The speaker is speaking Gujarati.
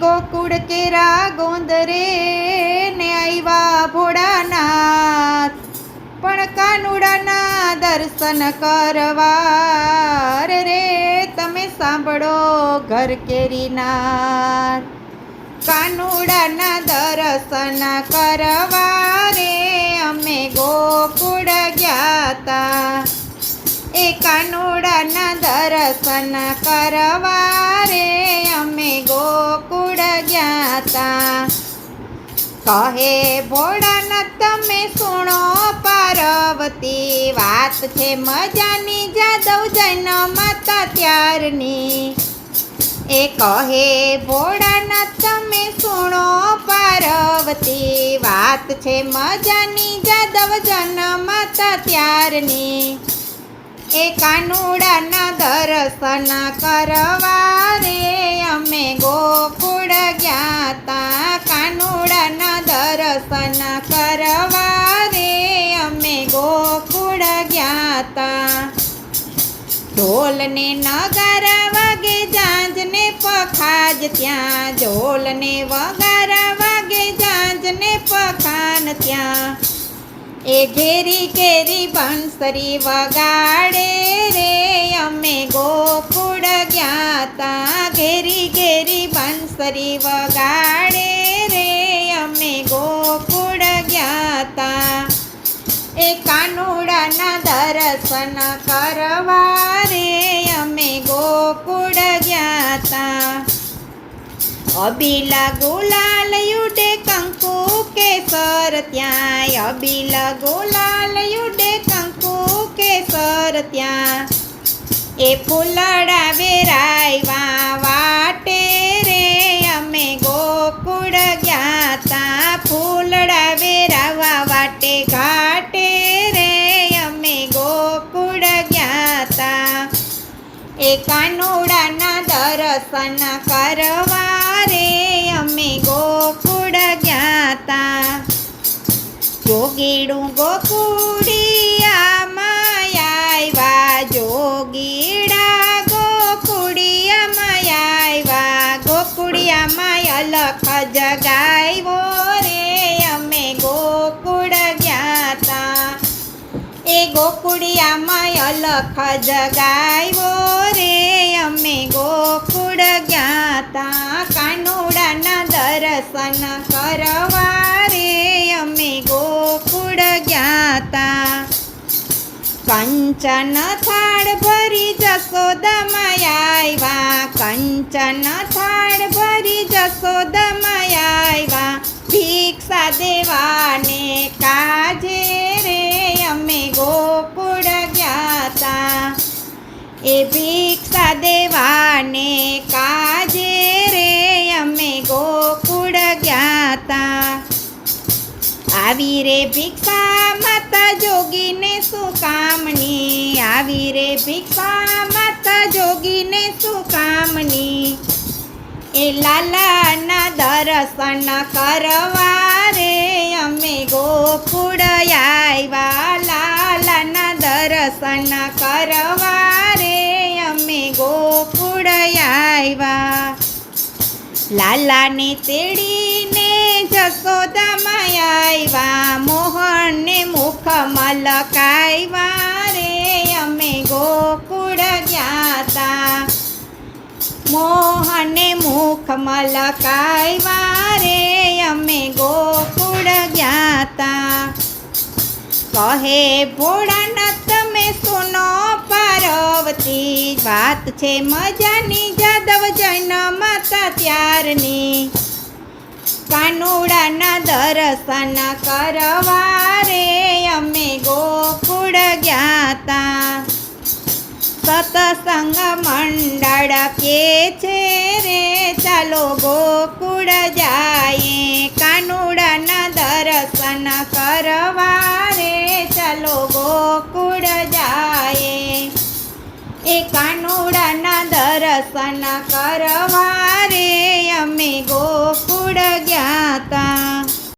ગોકુળ કેરા ગોંદરે ને આવ્યા ભોળાનાથ, પણ કાનુડાના દર્શન કરવા રે તમે સાંભળો ઘર કેરીનાથ. કાનુડાના દર્શન કરવા રે અમે ગોકુળ ગયા તા, એ કાનુડાના દર્શન કરવા રે અમે ગોકુળ ગયા તા. કહે ભોળાનાથ તમે સુણો પાર્વતી, વાત છે મજાની જાદવ જન્મતા ત્યારની. એ કહે ભોળાનાથ તમે સુણો પાર્વતી, વાત છે મજાની જાદવ જન્મતા ત્યારની. એ કાનુડાના દર્શન કરવા રે અમે ગોકુળ ગયા તા, કાનુડાના દર્શન કરવા રે અમે ગોકુળ ગયા તા. ઢોલને નગારા વાગે જાંજને પખાજ ત્યાં, ઢોલને વગારા વાગે જાંજને પખાન ત્યાં. એ ઘેરી ઘેરી બંસરી વગાડે રે અમે ગોકુળ ગયા તા, ઘેરી ઘેરી બંસરી વગાડે રે અમે ગોકુળ ગયા તા. એ કાનુડાના દર્શન કરવા રે અમે ગોકુળ ગયા તા. અબીલા ગુલાલ યુડે કંકુ કેસર ત્યાં, અબીલા ગુલાલ યુડે કંકુ કેસર ત્યાં. એ ફૂલડા વેરાયવા વાટે રે અમે ગોકુળ ગયા તા, ફૂલડા વેરાવા વાટે ઘાટે રે અમે ગોકુળ ગયા તા. એ કાનુડાના દર્શન કરવા રે અમે ગોકુળ ગયા તા. જોગીડું ગોકુળિયામાં આવ્યા, જોગીડા ગોકુળિયામાં આવ્યા, ગોકુળિયામાં અલખ જગાવ્યો રે અમે ગોકુળ ગયા તા. એ ગોકુળિયામાં અલખ જગાવ્યો રે અમે ગોકુળ ગયા તા, કાનુડાના દર્શન કરવા રે અમે ગોકુળ ગયા તા. કંચન થાળ ભરી જશોદામાં આવ્યા, કંચન થાળ ભરી જશોદામાં આવ્યા, ભિક્ષા દેવાને કાજે રે અમે ગોકુળ ગયા તા. એ ભિક્ષા દેવાને કાજે રે અમે ગોકુળ ગયા તા. આવી રે ભિક્ષા માતા જોગીને શું કામની, આવી રે ભિક્ષા માતા જોગીને શું કામની. એ લાલાના દર્શન કરવા રે અમે ગોકુળ આવ્યા, લાલાના દર્શન કરવા રે અમે ગોકુળ આવ્યા. લાલાને તેડીને જશોદામાં આવ્યા, મોહનને મુખ મલકાવ્યા રે અમે ગોકુળ ગયા તા. મોહને મુખ મલકાવ્યા રે અમે ગોકુળ ગયા તા. કહે ભોળાનાથ તમે સુનો પાર્વતી, વાત છે મજાની જાદવ જન્મતા ત્યારની. કાનુડાના દર્શન કરવા રે અમે ગોકુળ ગયા તા. સત્સંગ મંડળ કે છે રે ચાલો ગોકુળ જાયે, કાનુડાના દર્શન કરવા રે ચાલો ગોકુળ જાયે. એ કાનુડાના દર્શન કરવા રે અમે ગોકુળ ગયા તા.